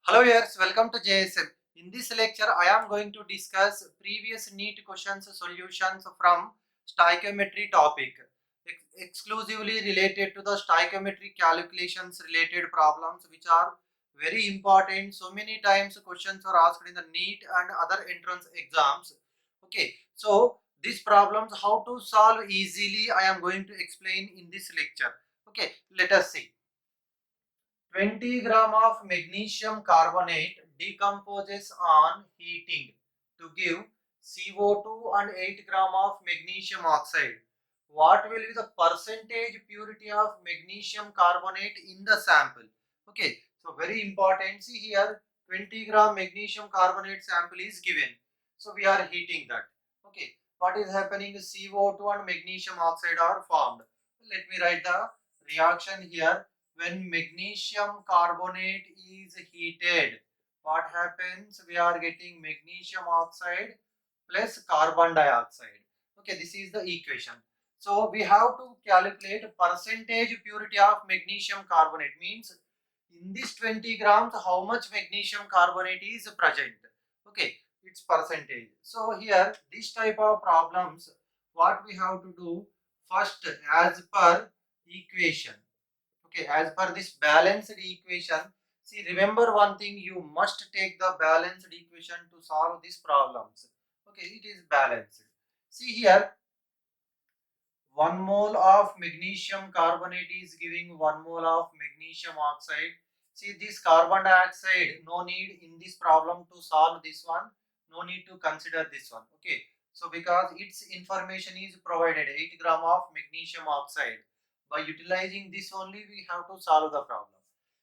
Hello viewers, welcome to JSM. In this lecture, I am going to discuss previous NEET questions solutions from stoichiometry topic, exclusively related to the stoichiometry calculations related problems which are very important. So many times questions are asked in the NEET and other entrance exams. Okay, so these problems how to solve easily I am going to explain in this lecture. Okay, let us see. 20 gram of magnesium carbonate decomposes on heating to give CO2 and 8 gram of magnesium oxide. What will be the percentage purity of magnesium carbonate in the sample? Okay, so very important. See here, 20 gram magnesium carbonate sample is given. So we are heating that. Okay, what is happening? CO2 and magnesium oxide are formed. Let me write the reaction here. When magnesium carbonate is heated, what happens? We are getting magnesium oxide plus carbon dioxide. Okay, this is the equation. So we have to calculate percentage purity of magnesium carbonate, means in this 20 grams how much magnesium carbonate is present. Okay, its percentage. So here this type of problems, what we have to do first, as per equation. Okay, as per this balanced equation, see, remember one thing, you must take the balanced equation to solve these problems. Okay, it is balanced. See here, 1 mole of magnesium carbonate is giving 1 mole of magnesium oxide. See, this carbon dioxide, no need in this problem to solve this one, no need to consider this one. Okay, so because its information is provided, 8 gram of magnesium oxide. By utilizing this only, we have to solve the problem.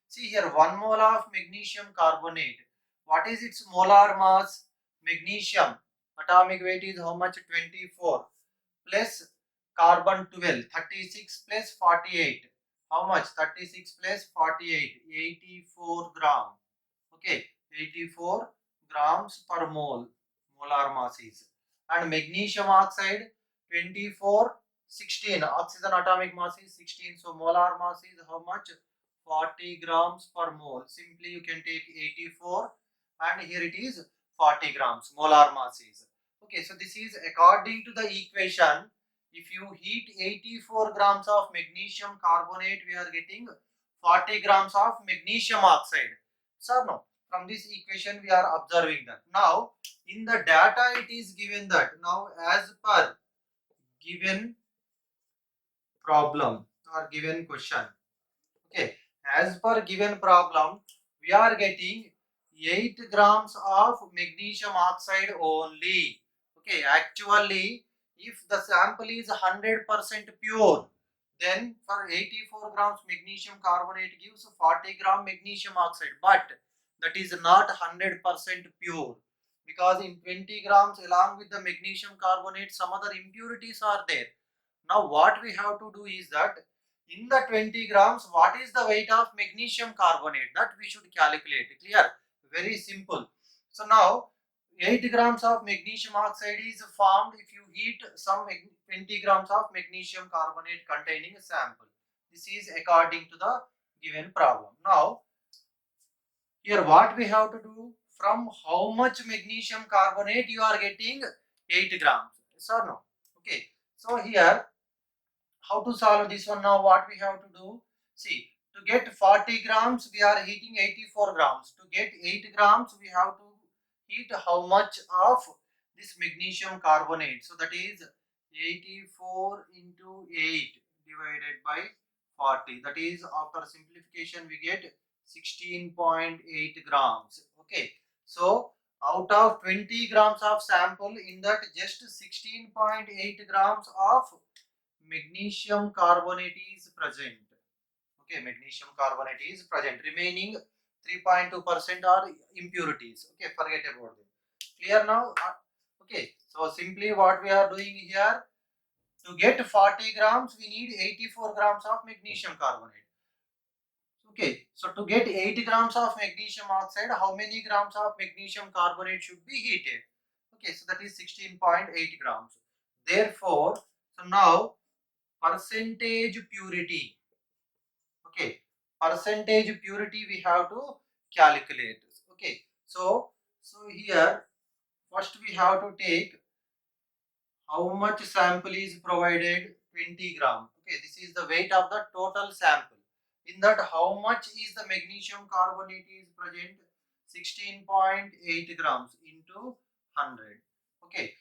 See here, 1 mole of magnesium carbonate. What is its molar mass? Magnesium atomic weight is how much? 24 plus carbon 12, 36 plus 48. How much? 36 plus 48, 84 gram. Okay, 84 grams per mole, molar mass is. And magnesium oxide 24, 16. Oxygen atomic mass is 16. So molar mass is how much? 40 grams per mole. Simply you can take 84 and here it is 40 grams molar mass is. Okay, so this is according to the equation. If you heat 84 grams of magnesium carbonate, we are getting 40 grams of magnesium oxide. So no, from this equation we are observing that. Now in the data it is given that now as per given problem or given question. Okay, as per given problem, we are getting 8 grams of magnesium oxide only. Okay, actually, if the sample is 100% pure, then for 84 grams magnesium carbonate gives 40 gram magnesium oxide. But that is not 100% pure, because in 20 grams along with the magnesium carbonate, some other impurities are there. Now what we have to do is that in the 20 grams, what is the weight of magnesium carbonate? That we should calculate. Clear? Very simple. So now 8 grams of magnesium oxide is formed if you heat some 20 grams of magnesium carbonate containing a sample. This is according to the given problem. Now here what we have to do, from how much magnesium carbonate you are getting 8 grams. Yes or no? Okay. So here how to solve this one? Now what we have to do, see, to get 40 grams we are heating 84 grams. To get 8 grams we have to heat how much of this magnesium carbonate? So that is 84 into 8 divided by 40. That is, after simplification we get 16.8 grams. Okay, so out of 20 grams of sample, in that just 16.8 grams of magnesium carbonate is present. Okay, magnesium carbonate is present. Remaining 3.2% are impurities. Okay, forget about them. Clear now? Okay, so simply what we are doing here, to get 40 grams we need 84 grams of magnesium carbonate. Okay, so to get 8 grams of magnesium oxide, how many grams of magnesium carbonate should be heated? Okay, so that is 16.8 grams. Therefore, so now percentage purity. Okay, percentage purity we have to calculate. Okay, so here first we have to take how much sample is provided, 20 gram. Okay, this is the weight of the total sample. In that, how much is the magnesium carbonate is present, 16.8 grams into 100. Okay,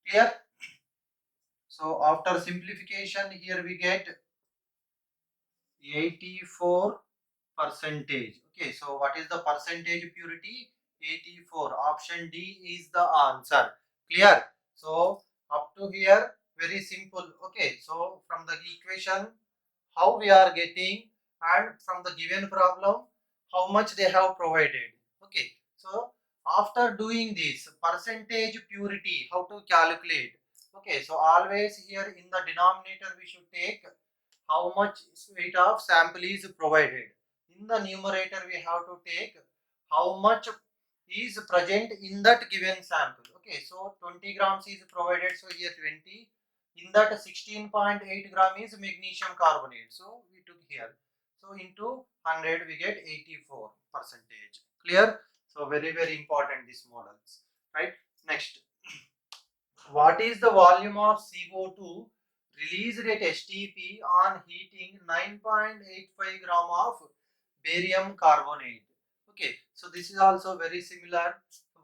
clear? So after simplification, here we get 84 percentage. Okay, so what is the percentage purity? 84. Option D is the answer. Clear? So up to here, very simple. Okay, so from the equation, how we are getting, and from the given problem, how much they have provided. Okay, so after doing this percentage purity, how to calculate? Okay, so always here in the denominator we should take how much weight of sample is provided. In the numerator we have to take how much is present in that given sample. Okay, so 20 grams is provided, so here 20. In that 16.8 gram is magnesium carbonate, so we took here. So into 100 we get 84 percentage. Clear? So very important these models, right? Next, what is the volume of CO2 released at STP on heating 9.85 gram of barium carbonate? Okay, so this is also very similar.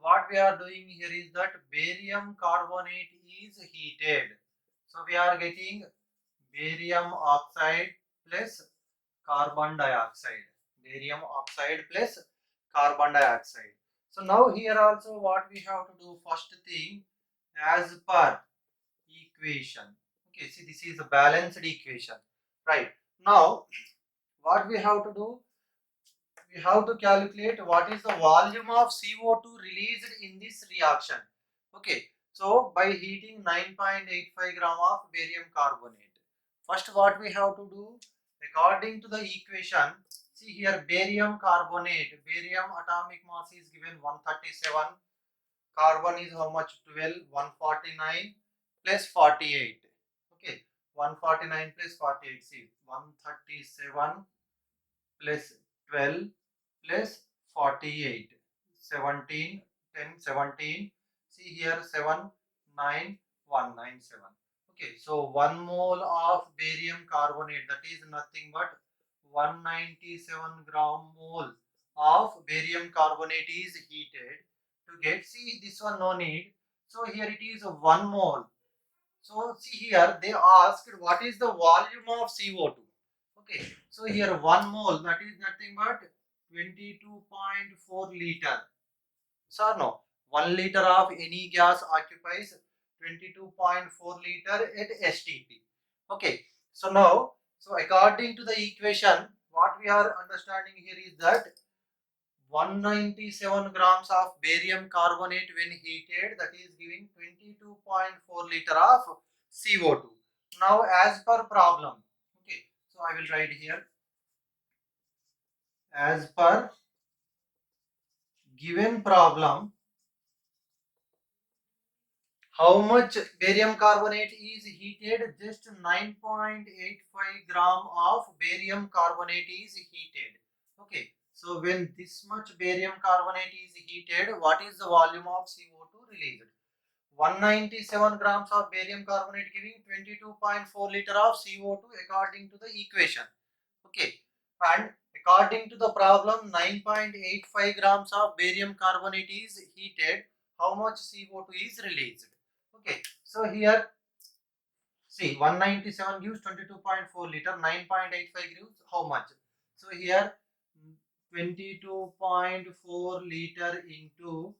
What we are doing here is that barium carbonate is heated. So we are getting barium oxide plus carbon dioxide. Barium oxide plus carbon dioxide. So now here also what we have to do, first thing, as per equation. Okay, see this is a balanced equation, right? Now what we have to do, we have to calculate what is the volume of CO2 released in this reaction. Okay, so by heating 9.85 gram of barium carbonate, first what we have to do, according to the equation, see here barium carbonate, barium atomic mass is given 137, carbon is how much, 12, 149 plus 48. Okay, 149 plus 48, see 137 plus 12 plus 48, 17, 10, 17. See here 7, 9, 197. Okay, so 1 mole of barium carbonate, that is nothing but 197 gram mole of barium carbonate is heated to get, see this one no need. So here it is 1 mole. So see here they asked what is the volume of CO2. Okay, so here 1 mole, that is nothing but 22.4 liter. So no, 1 liter of any gas occupies 22.4 liter at STP. Okay, so now, so according to the equation, what we are understanding here is that 197 grams of barium carbonate when heated, that is giving 22.4 liter of CO2. Now as per problem, okay, so I will write here, as per given problem, how much barium carbonate is heated? Just 9.85 gram of barium carbonate is heated. Okay, so when this much barium carbonate is heated, what is the volume of CO2 released? 197 grams of barium carbonate giving 22.4 liter of CO2 according to the equation. Okay, and according to the problem, 9.85 grams of barium carbonate is heated. How much CO2 is released? Okay, so here see 197 gives 22.4 liter, 9.85 gives how much? So here 22.4 liter into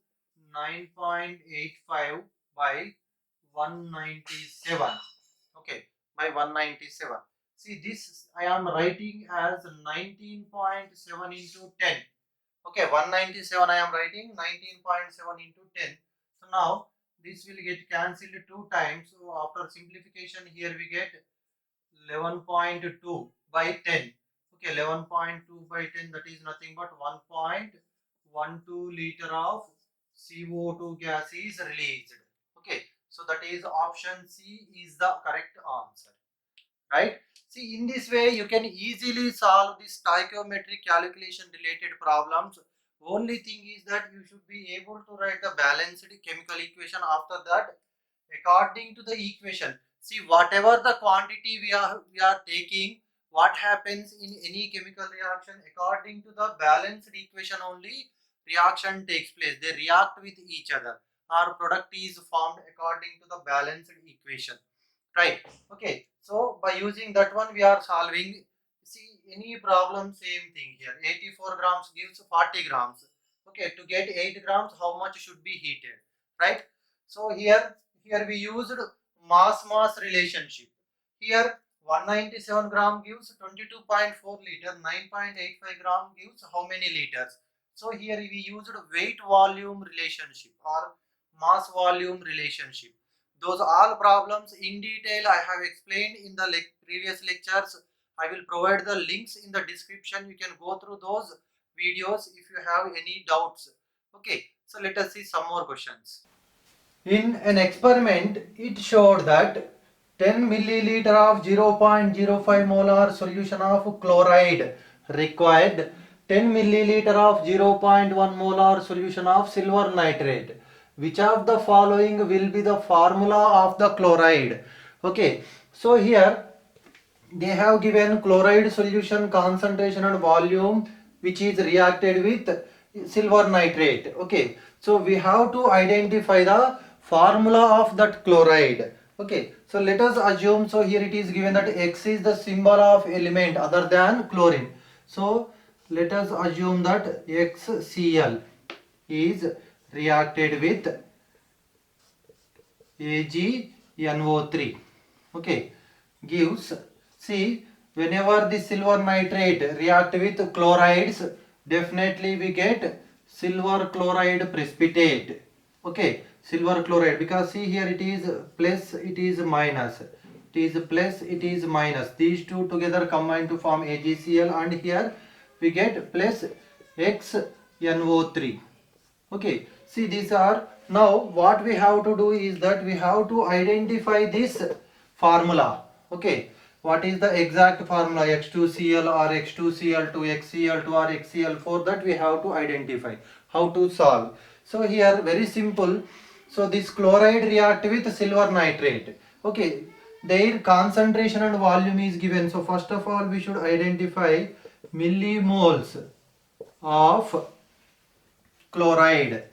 9.85 by 197. Okay, by 197. See this I am writing as 19.7 into 10. Okay, 197 I am writing 19.7 into 10. So now this will get cancelled 2 times. So after simplification here we get 11.2 by 10. Okay, 11.2 by 10, that is nothing but 1.12 liter of CO2 gas is released. Okay, so that is option C is the correct answer, right? See, in this way you can easily solve this stoichiometric calculation related problems Only thing is that you should be able to write the balanced chemical equation after that according to the equation. See, whatever the quantity we are taking, what happens in any chemical reaction, according to the balanced equation only reaction takes place. They react with each other. Our product is formed according to the balanced equation, right? Okay, so by using that one we are solving. See, any problem, same thing here. 84 grams gives 40 grams. Okay, to get 8 grams, how much should be heated, right? So here we used mass relationship. Here 197 gram gives 22.4 liter, 9.85 gram gives how many liters? So here we used weight volume relationship or mass volume relationship. Those all problems in detail I have explained in the previous lectures. I will provide the links in the description. You can go through those videos if you have any doubts. Okay, so let us see some more questions. In an experiment, it showed that 10 milliliter of 0.05 molar solution of chloride required 10 milliliter of 0.1 molar solution of silver nitrate. Which of the following will be the formula of the chloride? Okay, so here they have given chloride solution concentration and volume which is reacted with silver nitrate. Okay, so we have to identify the formula of that chloride. Okay, so let us assume, so here it is given that X is the symbol of element other than chlorine. So let us assume that XCl is reacted with AgNO3. Okay, gives, see, whenever the silver nitrate react with chlorides, definitely we get silver chloride precipitate. Okay, silver chloride, because see here it is plus, it is minus, it is plus, it is minus, these two together combine to form AgCl, and here we get plus XNO3. Okay, see, these are, now what we have to do is that we have to identify this formula. Okay, what is the exact formula? X2Cl or X2Cl2, XCl2 or XCl4, that we have to identify. How to solve? So here very simple. So this chloride react with silver nitrate. Okay, their concentration and volume is given. So first of all we should identify millimoles of chloride.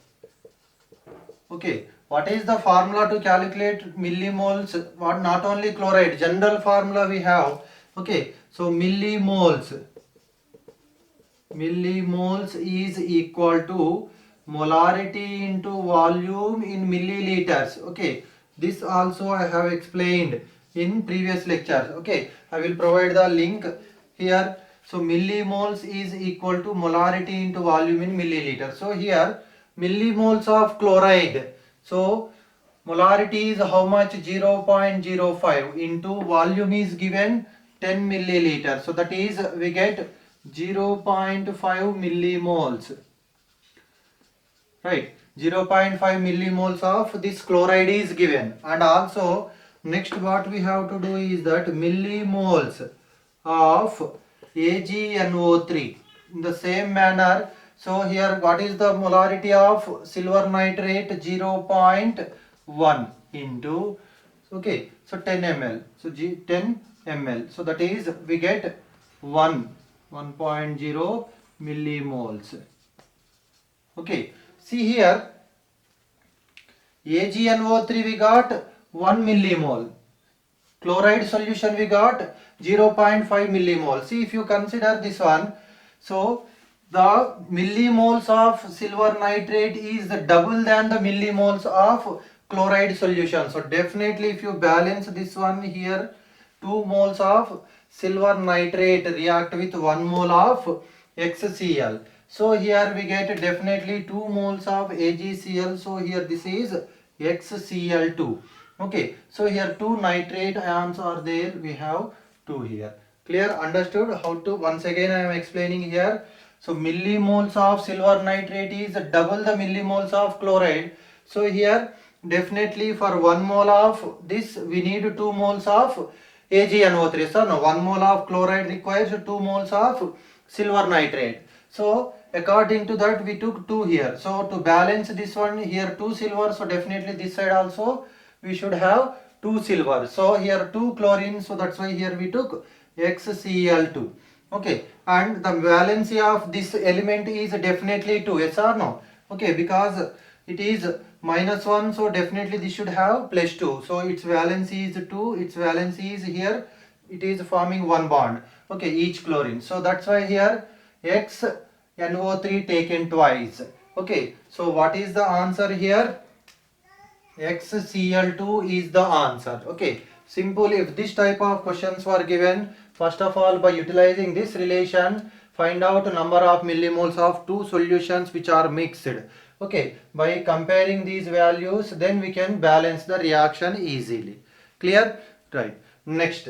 Okay, what is the formula to calculate millimoles? What, not only chloride, general formula we have. Okay, so millimoles is equal to molarity into volume in milliliters. Okay, this also I have explained in previous lectures. Okay, I will provide the link here. So millimoles is equal to molarity into volume in milliliters. So here millimoles of chloride, so molarity is how much? 0.05 into volume is given 10 milliliters. So that is we get 0.5 millimoles, right? 0.5 millimoles of this chloride is given. And also next what we have to do is that millimoles of AgNO3 in the same manner. So here what is the molarity of silver nitrate? 0.1 into, okay, so 10 ml, so 10 ml, so that is we get 1.0 millimoles. Okay, see here AgNO3 we got 1 millimole, chloride solution we got 0.5 millimole. See, if you consider this one, so the millimoles of silver nitrate is double than the millimoles of chloride solution. So definitely if you balance this one here, 2 moles of silver nitrate react with 1 mole of XCl. So here we get definitely 2 moles of AgCl. So here this is XCl2. Okay, so here 2 nitrate ions are there, we have 2 here. Clear? Understood how to? Once again I am explaining here. So millimoles of silver nitrate is double the millimoles of chloride. So here definitely for 1 mole of this we need 2 moles of AgNO3. So no, 1 mole of chloride requires 2 moles of silver nitrate. So according to that we took 2 here. So to balance this one here 2 silver, so definitely this side also we should have 2 silver. So here 2 chlorine, so that's why here we took XCl2. Okay, and the valency of this element is definitely 2, yes or no? Okay, because it is -1, so definitely this should have +2. So its valency is 2, its valency is here, it is forming one bond. Okay, each chlorine. So that's why here XNO3 taken twice. Okay, so what is the answer here? XCl2 is the answer. Okay, simple. If this type of questions were given, first of all, by utilizing this relation, find out number of millimoles of two solutions which are mixed. Okay, by comparing these values, then we can balance the reaction easily. Clear? Right. Next.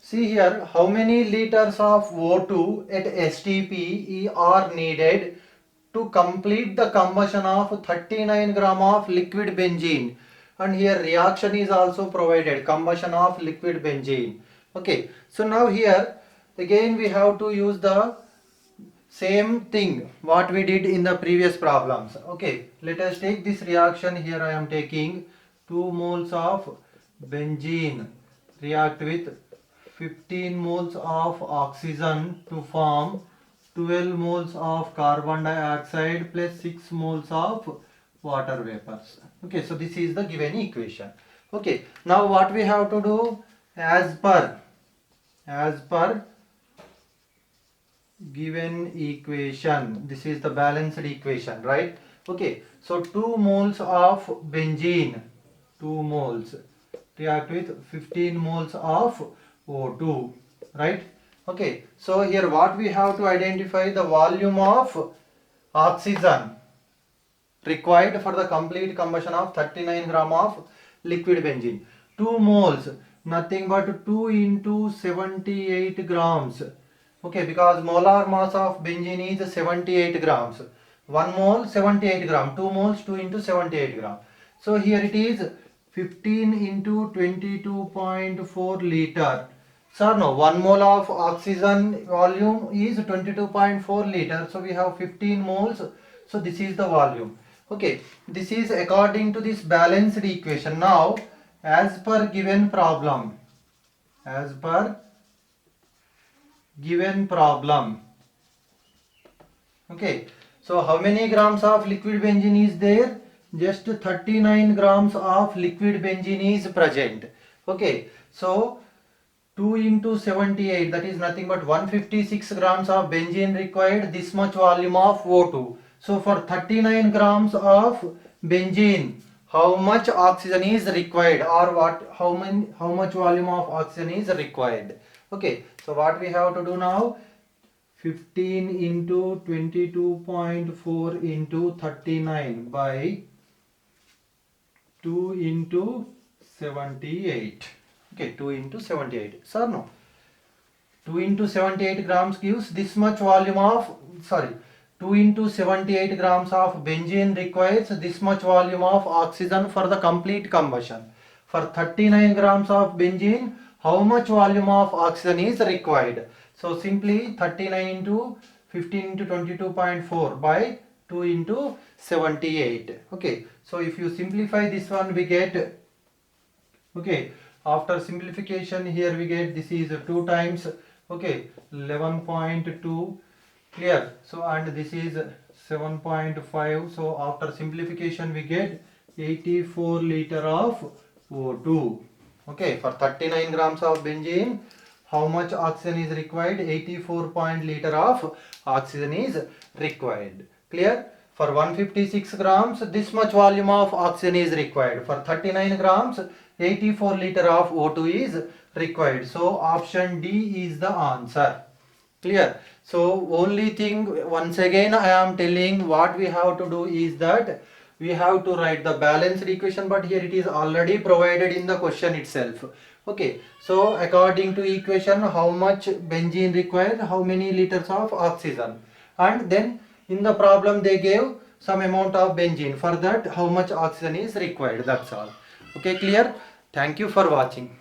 See here, how many liters of O2 at STP are needed to complete the combustion of 39 gram of liquid benzene? And here reaction is also provided, combustion of liquid benzene. Okay, so now here again we have to use the same thing what we did in the previous problems. Okay, let us take this reaction. Here I am taking 2 moles of benzene react with 15 moles of oxygen to form 12 moles of carbon dioxide plus 6 moles of water vapors. Okay, so this is the given equation. Okay, now what we have to do, as per given equation, this is the balanced equation, right? Okay, so 2 moles of benzene, 2 moles react with 15 moles of O2, right? Okay, so here what we have to identify, the volume of oxygen required for the complete combustion of 39 gram of liquid benzene. 2 moles, nothing but 2 into 78 grams. Okay, because molar mass of benzene is 78 grams. 1 mole 78 gram, 2 moles 2 into 78 gram. So here it is 15 into 22.4 liter. So no, 1 mole of oxygen volume is 22.4 liter. So we have 15 moles. So this is the volume. Okay, this is according to this balanced equation. Now, as per given problem, okay, so how many grams of liquid benzene is there? Just 39 grams of liquid benzene is present. Okay, so 2 into 78, that is nothing but 156 grams of benzene required, this much volume of O2. So for 39 grams of benzene, how much oxygen is required, or how much volume of oxygen is required? Okay, so what we have to do now, 15 into 22.4 into 39 by 2 into 78. Okay, 2 into 78. Sir, no. 2 into 78 grams gives this much volume of, 2 into 78 grams of benzene requires this much volume of oxygen for the complete combustion. For 39 grams of benzene, how much volume of oxygen is required? So simply 39 into 15 into 22.4 by 2 into 78. Okay, so if you simplify this one, we get, okay, after simplification here we get, this is 2 times, okay, 11.2, clear. So and this is 7.5. So after simplification we get 84 liter of O2. Okay, for 39 grams of benzene, how much oxygen is required? 84 liter of oxygen is required. Clear? For 156 grams, this much volume of oxygen is required. For 39 grams, 84 liter of O2 is required. So option D is the answer. Clear? So only thing, once again I am telling, what we have to do is that we have to write the balanced equation, but here it is already provided in the question itself. Okay, so according to equation, how much benzene required, how many liters of oxygen, and then in the problem they gave some amount of benzene. For that, how much oxygen is required, that's all. Okay, clear? Thank you for watching.